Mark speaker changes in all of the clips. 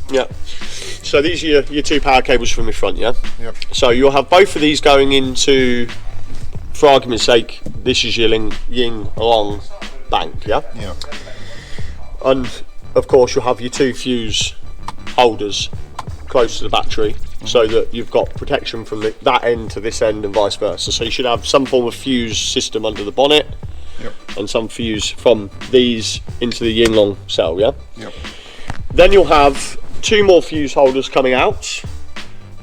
Speaker 1: Yeah. So these are your two power cables from the front, yeah?
Speaker 2: Yep.
Speaker 1: So you'll have both of these going into, for argument's sake, this is your yin long bank, yeah?
Speaker 2: Yeah.
Speaker 1: And of course you'll have your two fuse holders close to the battery, so that you've got protection from that end to this end and vice versa. So you should have some form of fuse system under the bonnet.
Speaker 2: Yep.
Speaker 1: And some fuse from these into the yin long cell, yeah?
Speaker 2: Yep.
Speaker 1: Then you'll have two more fuse holders coming out,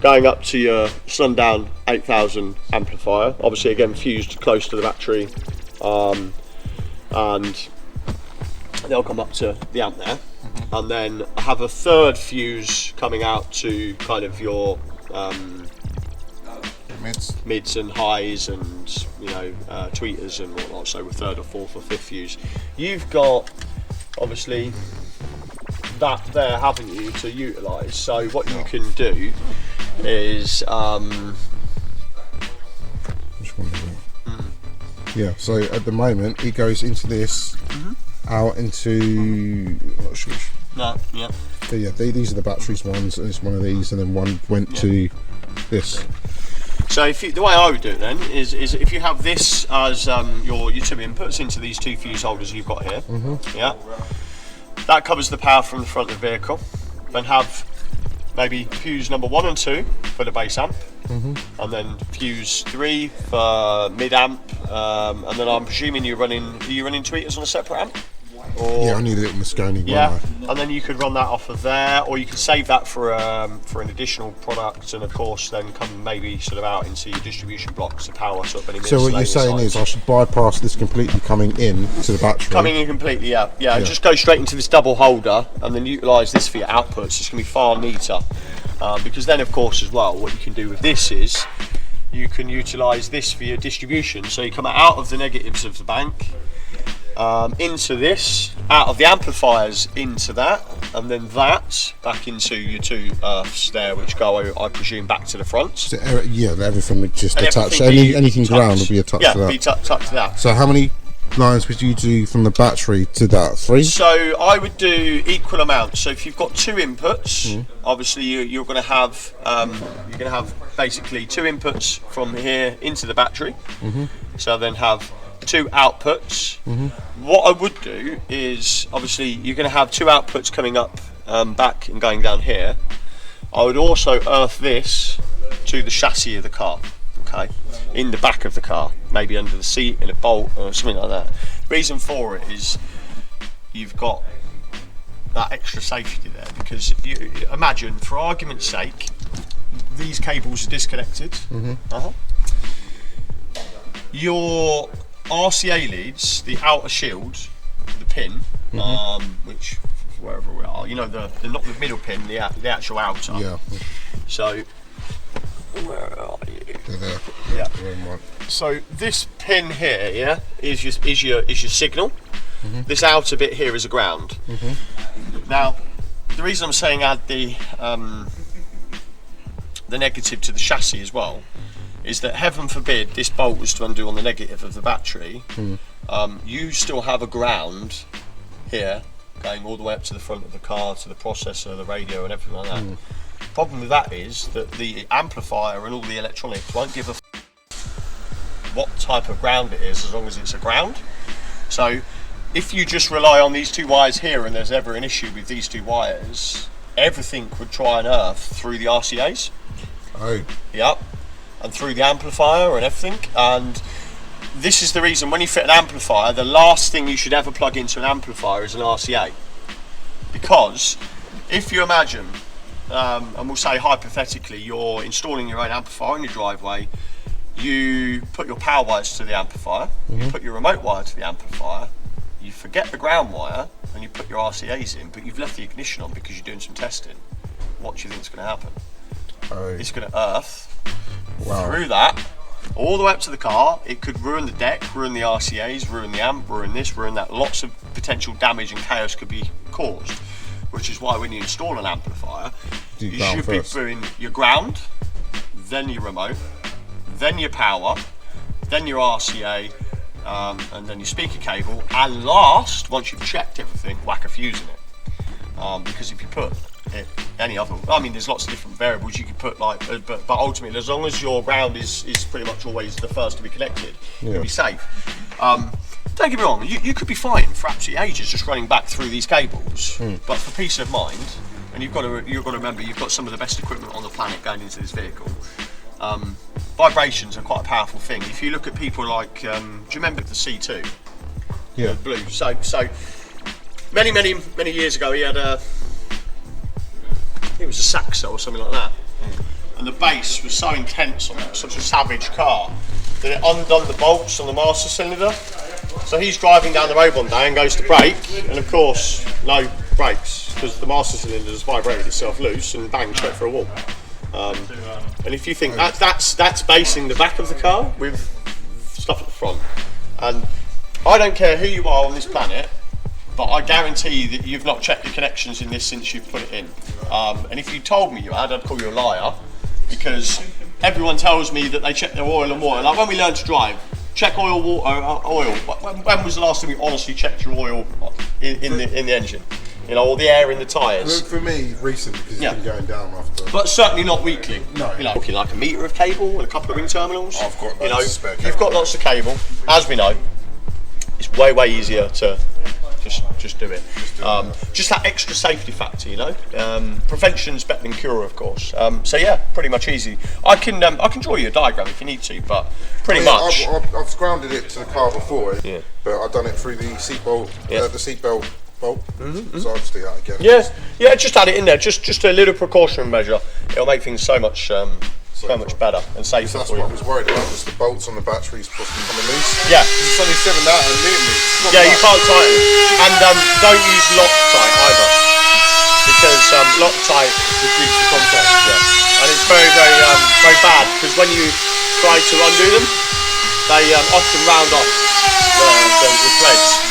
Speaker 1: going up to your Sundown 8000 amplifier, obviously again fused close to the battery, and they'll come up to the amp there. And then I have a third fuse coming out to kind of your mids and highs and tweeters and whatnot, so a third or fourth or fifth fuse. You've got obviously that there, haven't you, to utilise. So what you can do is
Speaker 2: which one is it? Yeah, so at the moment it goes into this, out into, I'm not sure.
Speaker 1: No, yeah.
Speaker 2: So yeah, these are the batteries ones, and it's one of these, and then one went to this.
Speaker 1: So the way I would do it then is if you have this as your two inputs into these two fuse holders you've got here, yeah, that covers the power from the front of the vehicle. Then have maybe fuse number 1 and 2 for the bass amp, and then fuse 3 for mid amp, and then I'm presuming are you running tweeters on a separate amp? Or,
Speaker 2: yeah, I need a little Moscone.
Speaker 1: Yeah, and then you could run that off of there, or you could save that for an additional product, and of course then come maybe sort of out into your distribution blocks to power sort of any.
Speaker 2: So what you're saying is I should bypass this completely coming in to the battery.
Speaker 1: Coming in completely, yeah. And just go straight into this double holder, and then utilise this for your outputs. It's going to be far neater, because then of course as well, what you can do with this is you can utilise this for your distribution. So you come out of the negatives of the bank. Into this, out of the amplifiers into that, and then that back into your two earths there, which go, I presume, back to the front.
Speaker 2: So, yeah, everything would just attach. Anything ground would be attached to that.
Speaker 1: Yeah, be tucked to that.
Speaker 2: So how many lines would you do from the battery to that? 3?
Speaker 1: So I would do equal amounts. So if you've got two inputs, obviously you're going to have basically two inputs from here into the battery. So then have two outputs. What I would do is, obviously you're going to have two outputs coming up back and going down here. I would also earth this to the chassis of the car, okay, in the back of the car, maybe under the seat in a bolt or something like that. Reason for it is you've got that extra safety there, because you imagine, for argument's sake, these cables are disconnected. Your RCA leads, the outer shield, the pin, which wherever we are, the not the middle pin, the actual outer.
Speaker 2: Yeah.
Speaker 1: So where are you?
Speaker 2: There.
Speaker 1: Yeah. So this pin here, yeah, is your signal. This outer bit here is a ground. Now, the reason I'm saying add the negative to the chassis as well is that, heaven forbid, this bolt was to undo on the negative of the battery, you still have a ground here going all the way up to the front of the car, to the processor, the radio and everything like that. The problem with that is that the amplifier and all the electronics won't give a what type of ground it is, as long as it's a ground. So if you just rely on these two wires here and there's ever an issue with these two wires, everything would try and earth through the RCAs.
Speaker 2: Oh.
Speaker 1: Yep. And through the amplifier and everything. And this is the reason, when you fit an amplifier, the last thing you should ever plug into an amplifier is an RCA. Because if you imagine, and we'll say hypothetically, you're installing your own amplifier in your driveway, you put your power wires to the amplifier, you put your remote wire to the amplifier, you forget the ground wire, and you put your RCAs in, but you've left the ignition on because you're doing some testing. What do you think is going to happen?
Speaker 2: Oh.
Speaker 1: It's going to earth through that all the way up to the car. It could ruin the deck, ruin the RCAs, ruin the amp, ruin this, ruin that. Lots of potential damage and chaos could be caused, which is why when you install an amplifier, you should be doing your ground, then your remote, then your power, then your RCA, and then your speaker cable, and last, once you've checked everything, whack a fuse in it. because if you put any other, I mean, there's lots of different variables you could put, like, but ultimately, as long as your round is pretty much always the first to be connected, you'll be safe. Don't get me wrong, you could be fine for absolutely ages just running back through these cables, but for peace of mind, and you've got to remember, you've got some of the best equipment on the planet going into this vehicle. Vibrations are quite a powerful thing. If you look at people like, do you remember the C2?
Speaker 2: Yeah.
Speaker 1: The blue. So many years ago, he had it was a Saxo or something like that, and the bass was so intense on such a savage car that it undone the bolts on the master cylinder. So he's driving down the road one day and goes to brake, and of course, no brakes because the master cylinder has vibrated itself loose and bang straight for a wall. And if you think that's basing the back of the car with stuff at the front, and I don't care who you are on this planet, but I guarantee that you've not checked the connections in this since you've put it in. And if you told me you had, I'd call you a liar, because everyone tells me that they check their oil and water. Like when we learn to drive, check oil, water, oil. When was the last time you honestly checked your oil in the engine? You know, or the air in the tyres.
Speaker 2: For me, recent, because it's been going down after.
Speaker 1: But certainly not weekly.
Speaker 2: No.
Speaker 1: You know, looking like a metre of cable and a couple of ring terminals.
Speaker 2: I've got
Speaker 1: you know,
Speaker 2: spare cable.
Speaker 1: you've got lots of cable. As we know, it's way easier to just do it. Just that extra safety factor, you know. Prevention's better than cure, of course. So yeah, pretty much easy. I can draw you a diagram if you need to, but pretty much.
Speaker 2: I've grounded it to the car before, but I've done it through the seatbelt, the seatbelt bolt. So I'll just do that again.
Speaker 1: Yeah, just add it in there. Just a little precautionary measure. It'll make things so much better and safer.
Speaker 2: So that's
Speaker 1: for you.
Speaker 2: what I was worried about, was the bolts on the batteries possibly coming loose.
Speaker 1: Yeah.
Speaker 2: It's only 7 out and
Speaker 1: Yeah, you can't tighten. And don't use Loctite either, because Loctite reduces the contact. Yeah. And it's very bad, because when you try to undo them, they often round off the threads.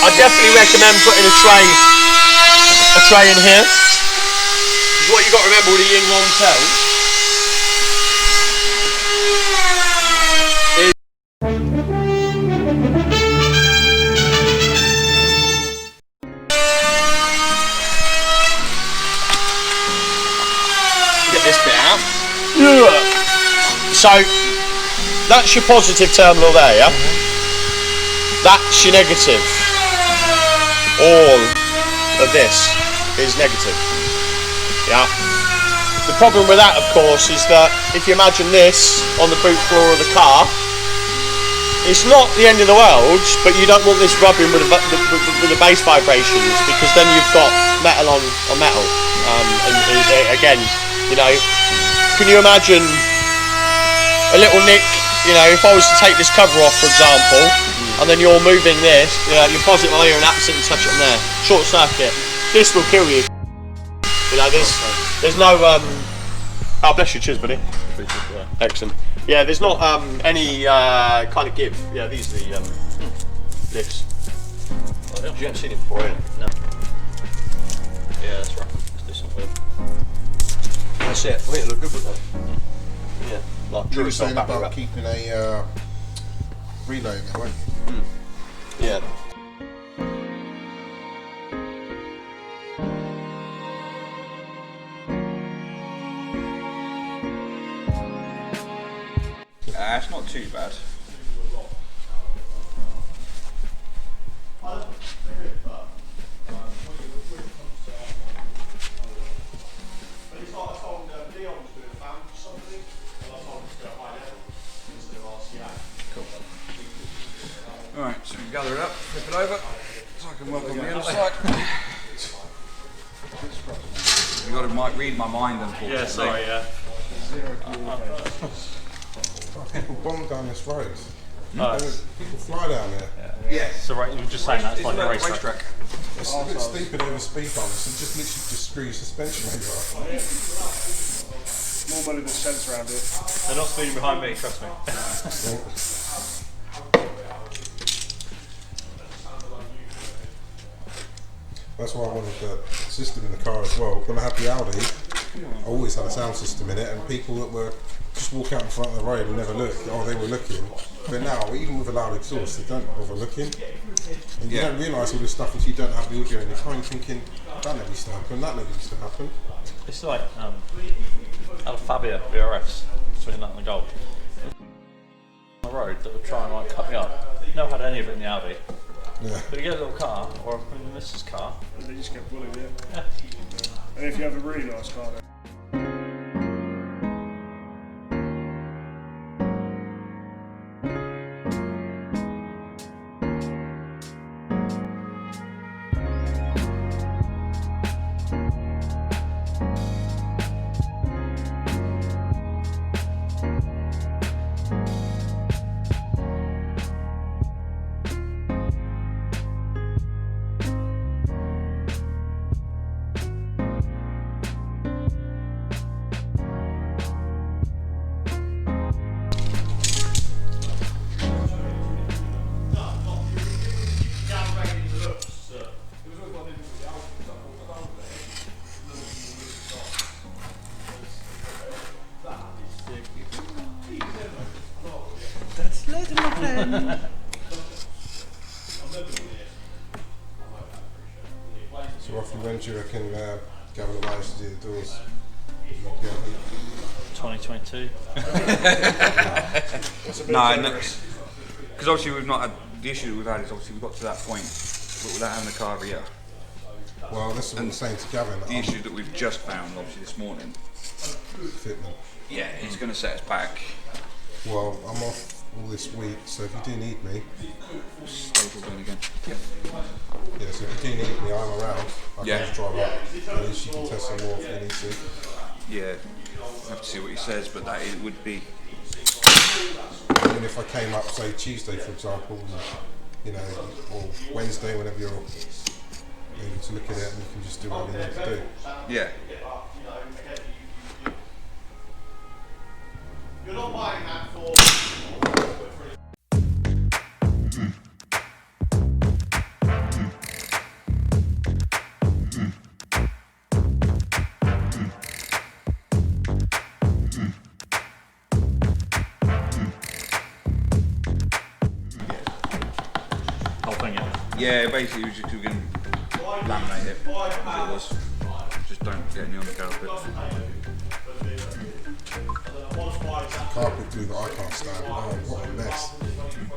Speaker 1: I definitely recommend putting a tray in here. Because what you got to remember with the Yingwon cells. This bit out. So that's your positive terminal there, yeah? That's your negative. All of this is negative. Yeah. The problem with that, of course, is that if you imagine this on the boot floor of the car, it's not the end of the world, but you don't want this rubbing with the bass vibrations, because then you've got metal on metal. And again, you know, can you imagine a little nick? You know, if I was to take this cover off, for example, and then you're moving this, you know, you pause it while you're in accident and touch it on there, short circuit, this will kill you. You know, there's no oh, bless you, cheers, buddy. Excellent. Yeah, there's not any kind of give. Yeah, these are the lifts. You haven't seen it before, have you? No. Yeah, that's right. Let's do something with it. That's it. I think it look good with that. Yeah, like
Speaker 2: You were saying about keeping a relay in there, weren't you?
Speaker 1: Yeah.
Speaker 3: It's not too bad. Alright, so we gather it up, flip it over, so I can work on the other side. You've got to read my mind, unfortunately.
Speaker 1: Yeah, sorry, yeah.
Speaker 2: People bomb down this road. People fly down there.
Speaker 3: Yeah.
Speaker 4: So right, you were just saying that's like a racetrack.
Speaker 2: It's a bit stupid over speed bumps and just literally just screw your suspension over.
Speaker 5: More money than sense around here.
Speaker 4: They're not speeding behind me, trust me.
Speaker 2: That's why I wanted the system in the car as well. When I had the Audi, I always had a sound system in it, and people that were just walk out in front of the road and never look, oh, they were looking, But now, even with a loud exhaust, they don't bother looking. And you don't realise all this stuff until you don't have the audio in your car and you're thinking, that never used to happen, that never used to happen.
Speaker 4: It's like a Fabia VRS between that and the Gold. On the road that would try and like cut me up. Never had any of it in the Audi.
Speaker 2: Yeah.
Speaker 4: But you get a little car, or in the missus' car.
Speaker 5: And they just get bullied, yeah.
Speaker 4: Yeah.
Speaker 5: And if you have a really nice car, then
Speaker 2: So roughly when do you reckon Gavin will manage to do the doors?
Speaker 4: 2022.
Speaker 3: No, because obviously we've not had, the issue that we've had is obviously we've got to that point, but without having a car every year.
Speaker 2: Well, this is what I'm saying to Gavin.
Speaker 3: The issue that we've just found, obviously this morning,
Speaker 2: fitment.
Speaker 3: yeah, it's going to set us back.
Speaker 2: Well, I'm off all this week, so if you do need me,
Speaker 3: Stable going again.
Speaker 2: yeah, so if you do need me, I'm around. I
Speaker 3: Yeah.
Speaker 2: can just drive up. At least you can test some more if you need to.
Speaker 3: Yeah, we'll have to see what he says, but that it would be.
Speaker 2: Even if I came up, say Tuesday, for example, you know, or Wednesday, whenever you're able to look at it, and you can just do what you need to do.
Speaker 3: Yeah.
Speaker 1: You're not buying that for.
Speaker 4: Whole thing, yeah.
Speaker 3: Yeah, basically we just going to laminate it as it was. Just don't get any on the carpet.
Speaker 2: Carpet glue that I can't stand. Oh, what a mess.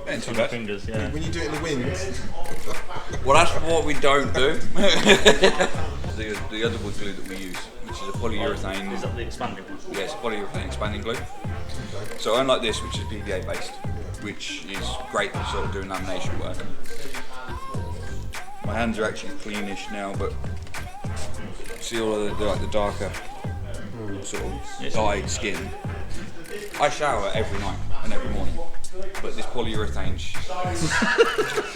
Speaker 3: Ain't too
Speaker 4: My
Speaker 3: bad.
Speaker 4: fingers, yeah.
Speaker 2: When you do it in the wind,
Speaker 3: Well, that's what we don't do. the other wood glue that we use, which is a polyurethane.
Speaker 4: Is that the expanding one?
Speaker 3: Yeah, it's a polyurethane expanding glue. So unlike this, which is PVA based, which is great for sort of doing lamination work. My hands are actually cleanish now, but see all of the darker sort of dyed skin. I shower every night and every morning, but this polyurethane,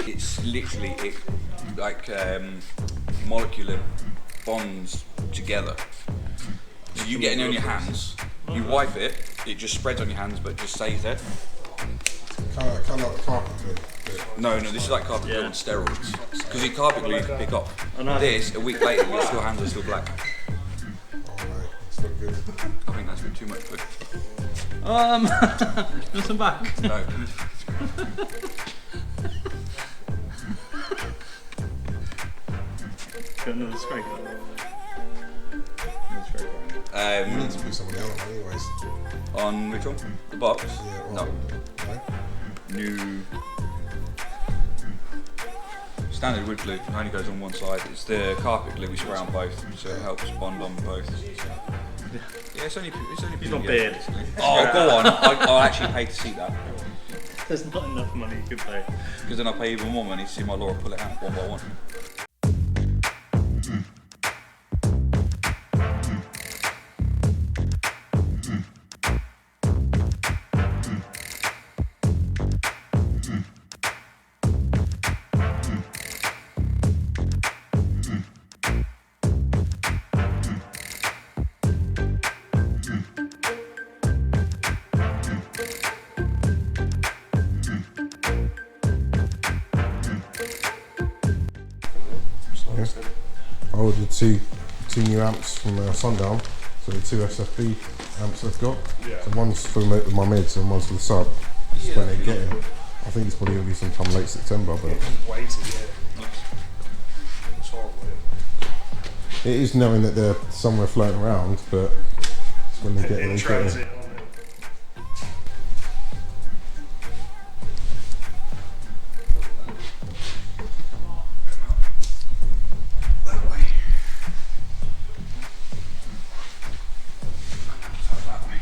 Speaker 3: it's literally molecular bonds together. So you get it on your hands, you wipe it, it just spreads on your hands, but just stays there.
Speaker 2: kind of like the carpet glue.
Speaker 3: No, this is like carpet glue on steroids. Because your carpet glue you can pick up.
Speaker 4: I know.
Speaker 3: This, a week later, your hands are still black.
Speaker 2: Oh no, it's not good.
Speaker 3: I think that's been too much glue.
Speaker 4: Listen back.
Speaker 3: No.
Speaker 4: Got another scrape.
Speaker 2: You need to put somebody else on anyways.
Speaker 3: On which one? The box?
Speaker 2: Yeah,
Speaker 3: No.
Speaker 2: No?
Speaker 3: New standard wood glue. It only goes on one side. It's the carpet glue we spray on both, so it helps bond on both. Yeah, it's only
Speaker 4: He's not
Speaker 3: PVA,
Speaker 4: beard.
Speaker 3: basically. Oh, go on! I'll actually pay to see that
Speaker 4: There's not enough money you could pay.
Speaker 3: because then I pay even more money to see my Laura pull it out one by one.
Speaker 2: I ordered two new amps from Sundown, so the two SFB amps I've got.
Speaker 5: Yeah.
Speaker 2: So one's for my mids and one's for the sub. just when they get him. I think it's probably going to be sometime late September, but
Speaker 5: Waiting, yeah. It's horrible.
Speaker 2: it is knowing that they're somewhere floating around, but it's when they get
Speaker 5: In
Speaker 2: them.
Speaker 5: transit, aren't they?
Speaker 3: That way. That way.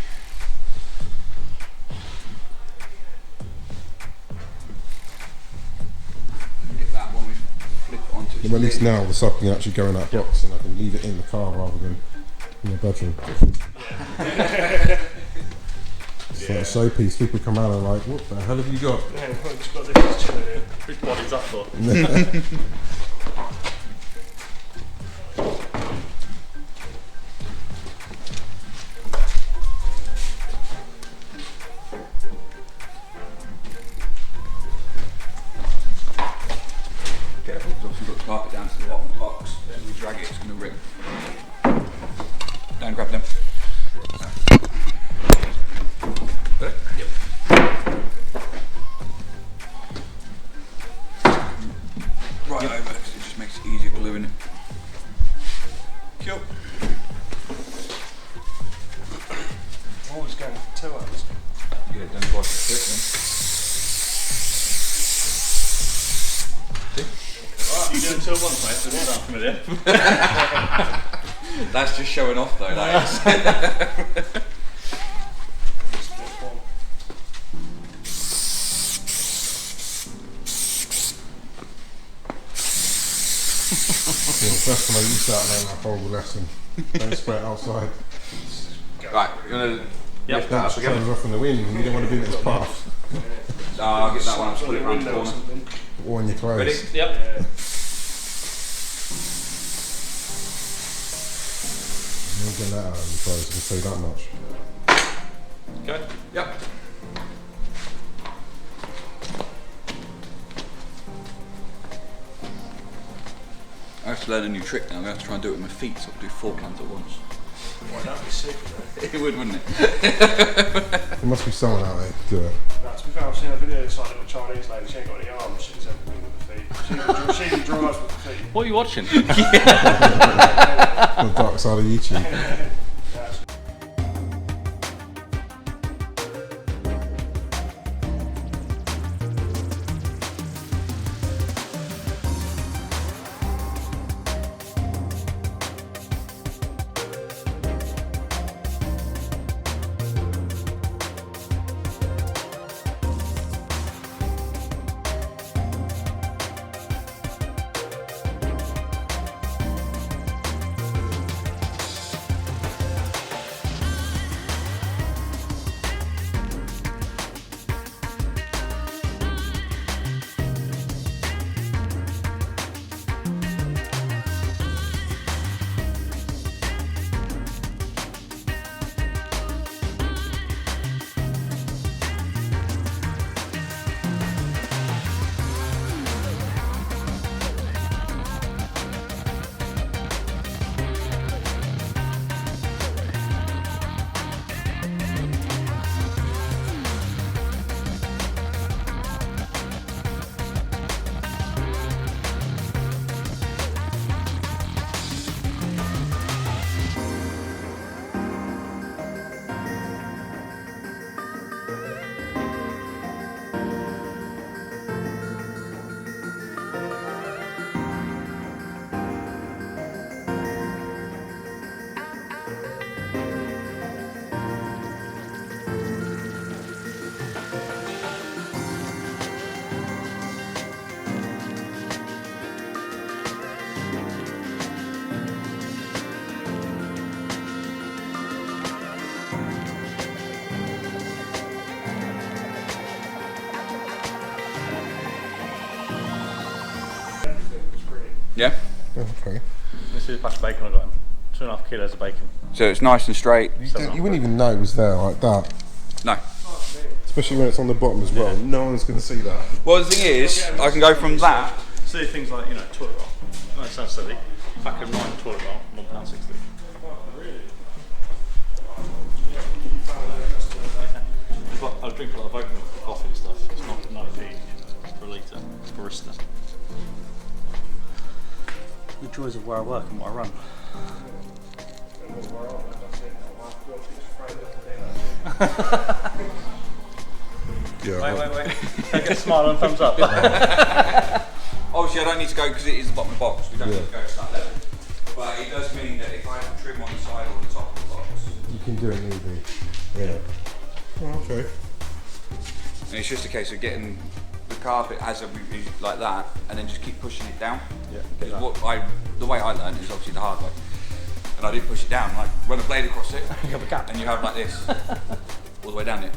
Speaker 3: Get that one. We flip it onto.
Speaker 2: At least now the sub can actually go in that box and I can leave it in the car rather than in the bedroom. It's like a showpiece. People come out and are like, what the hell have you got?
Speaker 5: Yeah, we've just got this chilling here.
Speaker 4: Whose body's that for?
Speaker 3: Careful, because obviously you've got to carpet down to the bottom of the box. Then we drag it, it's going to rip. Don't grab them. Got it? Yep. Right over, because it just makes it easier gluing it. Cool.
Speaker 5: Always going for 2 hours.
Speaker 3: Get it done twice a quick then.
Speaker 4: You do it till once, mate, so it's not familiar.
Speaker 3: That's just showing off though, that is.
Speaker 2: First time I used that, I learned that horrible lesson. Don't spray it outside.
Speaker 3: Right, you're going to lift that up
Speaker 2: It
Speaker 3: again?
Speaker 2: turns off in the wind and you don't want to be in its path.
Speaker 3: I'll get that one, I'll
Speaker 5: It's on
Speaker 3: put
Speaker 5: the
Speaker 3: it around the
Speaker 5: window or
Speaker 3: corner.
Speaker 5: something.
Speaker 2: Or in your clothes.
Speaker 3: Ready?
Speaker 4: Yep.
Speaker 5: Yeah.
Speaker 2: You don't get that out of your clothes, I can say that much.
Speaker 4: Okay.
Speaker 3: Yep. I have to learn a new trick now. I'm going to have to try and do it with my feet, so I'll do 4 cans at once.
Speaker 5: Well, that'd be sick, though.
Speaker 3: It would, wouldn't it?
Speaker 2: There must be someone out there to do it.
Speaker 5: Nah, to be fair, I've seen a video of like a Chinese lady. She ain't got any arms. She does everything with the feet. She even drives with the feet.
Speaker 4: What are you watching?
Speaker 2: The dark side of YouTube.
Speaker 5: That's
Speaker 3: Yeah?
Speaker 2: Okay.
Speaker 4: This is the batch of bacon I got him. 2.5 kilos of bacon.
Speaker 3: So it's nice and straight.
Speaker 2: You wouldn't even know it was there like that.
Speaker 3: No.
Speaker 2: Especially when it's on the bottom as well. No one's going to see that.
Speaker 3: Well, the thing is, I can go from that.
Speaker 4: See things like, toilet roll. That sounds silly. Pack of 9 toilet roll, £1.60. I drink a lot of oat milk for coffee and stuff. It's not 19 per litre. It's barista. The joys of where I work and what I run.
Speaker 2: Yeah.
Speaker 4: Wait. Don't get a smile and thumbs up.
Speaker 3: Obviously, I don't need to go because it is the bottom of the box. We don't need to go to that level. But it does mean that if I have trim on the side or the top of the box,
Speaker 2: You can do it easy. Yeah. Oh, okay.
Speaker 3: and it's just a case of getting the carpet as a like that, and then just keep pushing it down.
Speaker 4: Yeah.
Speaker 3: Because the way I learned is obviously the hard way, and I did push it down. Like run a blade across it,
Speaker 4: You have a gap.
Speaker 3: and you have like this all the way down it.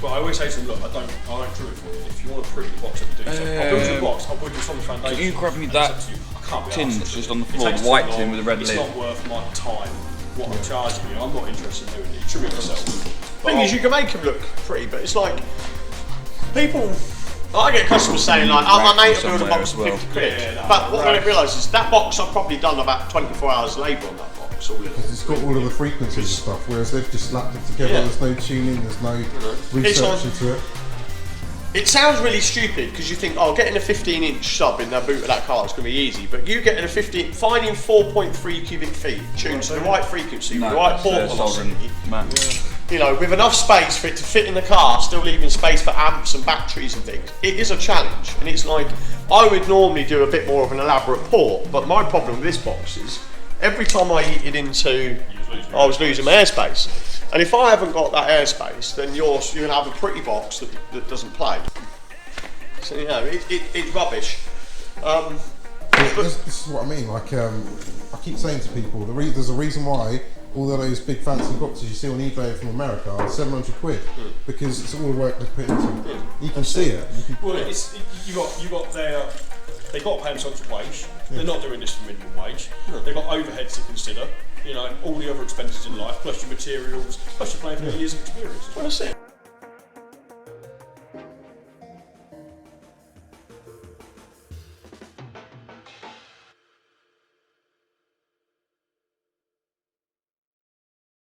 Speaker 5: But I always say to them, look, I don't trim it for you. If you want to print the box, do so. I'll build you the box. I'll build you some foundation.
Speaker 3: Can you grab me
Speaker 5: and
Speaker 3: that
Speaker 5: it's up to you. I can't be
Speaker 3: tin
Speaker 5: arsed
Speaker 3: that's
Speaker 5: to
Speaker 3: just
Speaker 5: do
Speaker 3: on the
Speaker 5: it.
Speaker 3: floor,
Speaker 5: It takes
Speaker 3: the white
Speaker 5: too
Speaker 3: tin
Speaker 5: long.
Speaker 3: with the red
Speaker 5: it's
Speaker 3: lid?
Speaker 5: It's not worth my time. What I'm charging you, I'm not interested in doing it. Trim it myself.
Speaker 1: Thing is, you can make them look pretty, but it's like people. I get customers saying like, "Oh, my mate will build a
Speaker 3: Somewhere
Speaker 1: box
Speaker 3: as
Speaker 1: for
Speaker 3: well.
Speaker 1: 50 quid."
Speaker 5: Yeah, no,
Speaker 1: but what I
Speaker 5: right.
Speaker 1: don't realise is that box I've probably done about 24 hours labour on that box. All in.
Speaker 2: It's got all of the frequencies and stuff, whereas they've just slapped it together.
Speaker 1: Yeah.
Speaker 2: There's no tuning, there's no research
Speaker 1: like-
Speaker 2: into it.
Speaker 1: It sounds really stupid because you think, oh, getting a 15-inch sub in the boot of that car is going to be easy, but you getting a 15, finding 4.3 cubic feet tuned to the right frequency, with the right port velocity, you know, with enough space for it to fit in the car, still leaving space for amps and batteries and things. It is a challenge, and it's like, I would normally do a bit more of an elaborate port, but my problem with this box is, every time I eat it into, I was losing my airspace. And if I haven't got that airspace, then you're going to have a pretty box that doesn't play. So, you know, it's rubbish.
Speaker 2: Yeah, this is what I mean. Like, I keep saying to people, there's a reason why all of those big fancy boxes you see on eBay from America are 700 quid because it's all the work they put into it. You can see it.
Speaker 5: Well, you got their. They've got to pay themselves a wage. They're not doing this for minimum wage. They've got overheads to consider. You know, all the other expenses in life, plus your materials, plus you're paying for years of experience.
Speaker 1: Well, that's it.